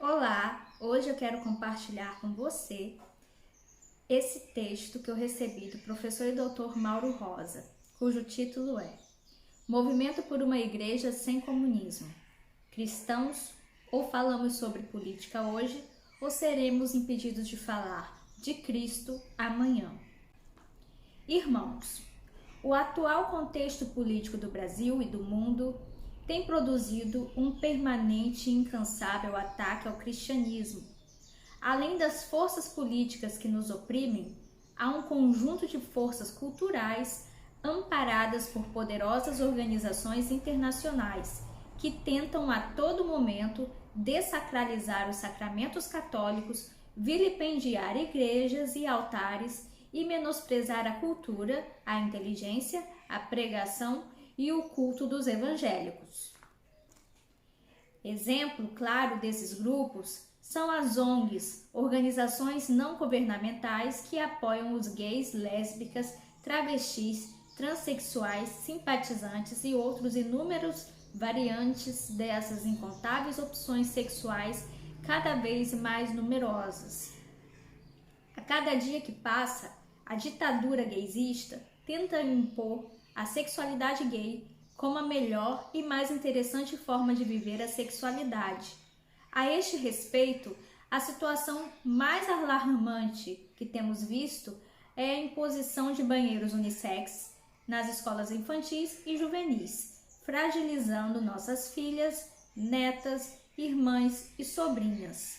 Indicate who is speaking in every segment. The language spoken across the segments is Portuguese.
Speaker 1: Olá, hoje eu quero compartilhar com você esse texto que eu recebi do professor e doutor Mauro Rosa, cujo título é Movimento por uma Igreja Sem Comunismo. Cristãos, ou falamos sobre política hoje, ou seremos impedidos de falar de Cristo amanhã. Irmãos, o atual contexto político do Brasil e do mundo tem produzido um permanente e incansável ataque ao cristianismo. Além das forças políticas que nos oprimem, há um conjunto de forças culturais amparadas por poderosas organizações internacionais que tentam a todo momento dessacralizar os sacramentos católicos, vilipendiar igrejas e altares e menosprezar a cultura, a inteligência, a pregação e o culto dos evangélicos. Exemplo claro desses grupos são as ONGs, organizações não governamentais que apoiam os gays, lésbicas, travestis, transexuais, simpatizantes e outros inúmeros variantes dessas incontáveis opções sexuais cada vez mais numerosas. A cada dia que passa, a ditadura gaysista tenta impor a sexualidade gay como a melhor e mais interessante forma de viver a sexualidade. A este respeito, a situação mais alarmante que temos visto é a imposição de banheiros unissex nas escolas infantis e juvenis, fragilizando nossas filhas, netas, irmãs e sobrinhas.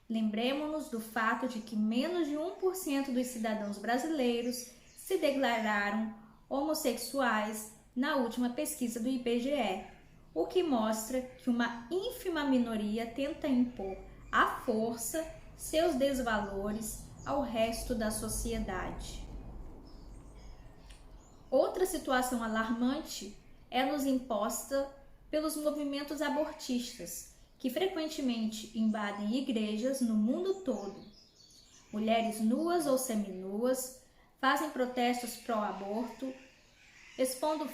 Speaker 1: Lembremos-nos do fato de que menos de 1% dos cidadãos brasileiros se declararam homossexuais na última pesquisa do IBGE, o que mostra que uma ínfima minoria tenta impor à força seus desvalores ao resto da sociedade. Outra situação alarmante é nos imposta pelos movimentos abortistas, que frequentemente invadem igrejas no mundo todo. Mulheres nuas ou seminuas fazem protestos pró-aborto, expondo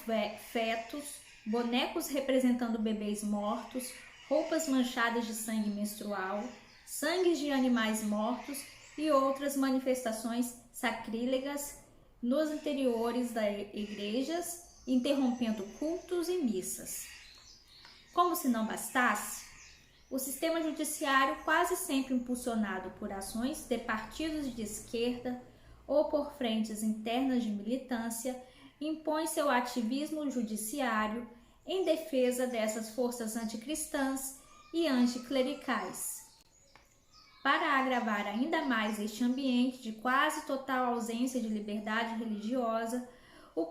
Speaker 1: fetos, bonecos representando bebês mortos, roupas manchadas de sangue menstrual, sangues de animais mortos e outras manifestações sacrílegas nos interiores das igrejas, interrompendo cultos e missas. Como se não bastasse, o sistema judiciário, quase sempre impulsionado por ações de partidos de esquerda ou por frentes internas de militância, impõe seu ativismo judiciário em defesa dessas forças anticristãs e anticlericais. Para agravar ainda mais este ambiente de quase total ausência de liberdade religiosa, o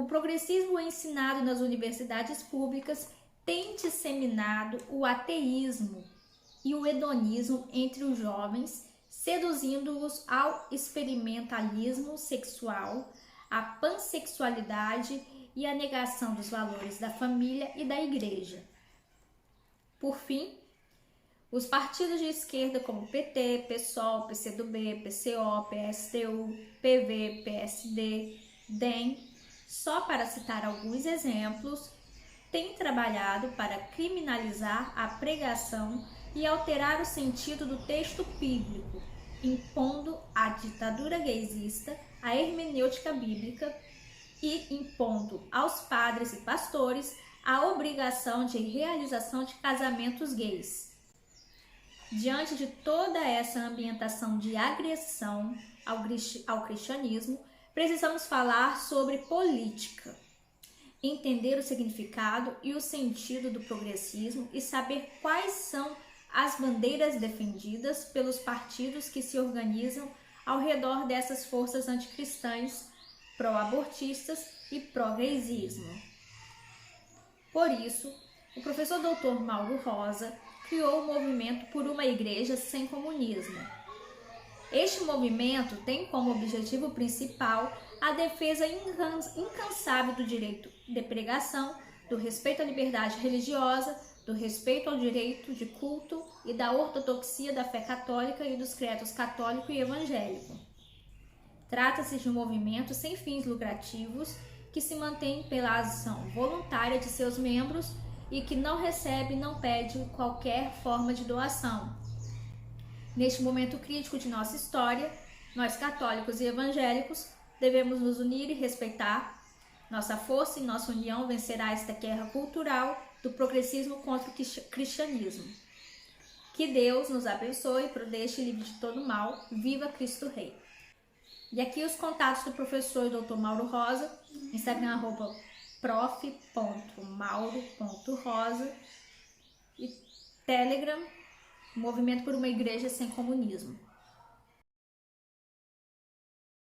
Speaker 1: progressismo ensinado nas universidades públicas tem disseminado o ateísmo e o hedonismo entre os jovens, seduzindo-os ao experimentalismo sexual, à pansexualidade e à negação dos valores da família e da igreja. Por fim, os partidos de esquerda como PT, PSOL, PCdoB, PCO, PSTU, PV, PSD, DEM, só para citar alguns exemplos, têm trabalhado para criminalizar a pregação e alterar o sentido do texto bíblico, impondo à ditadura gaysista a hermenêutica bíblica e impondo aos padres e pastores a obrigação de realização de casamentos gays. Diante de toda essa ambientação de agressão ao cristianismo, precisamos falar sobre política, entender o significado e o sentido do progressismo e saber quais são as bandeiras defendidas pelos partidos que se organizam ao redor dessas forças anticristãs, pró-abortistas e pró-gaysismo. Por isso, o professor Dr. Mauro Rosa criou o movimento por uma igreja sem comunismo. Este movimento tem como objetivo principal a defesa incansável do direito de pregação, do respeito à liberdade religiosa, do respeito ao direito de culto e da ortodoxia da fé católica e dos credos católico e evangélico. Trata-se de um movimento sem fins lucrativos que se mantém pela ação voluntária de seus membros e que não recebe e não pede qualquer forma de doação. Neste momento crítico de nossa história, nós católicos e evangélicos devemos nos unir e respeitar. Nossa força e nossa união vencerá esta guerra cultural do progressismo contra o cristianismo. Que Deus nos abençoe, proteja e livre de todo mal. Viva Cristo Rei! E aqui os contatos do professor Dr. Mauro Rosa, Instagram @prof.mauro.rosa e Telegram, Movimento por uma Igreja Sem Comunismo.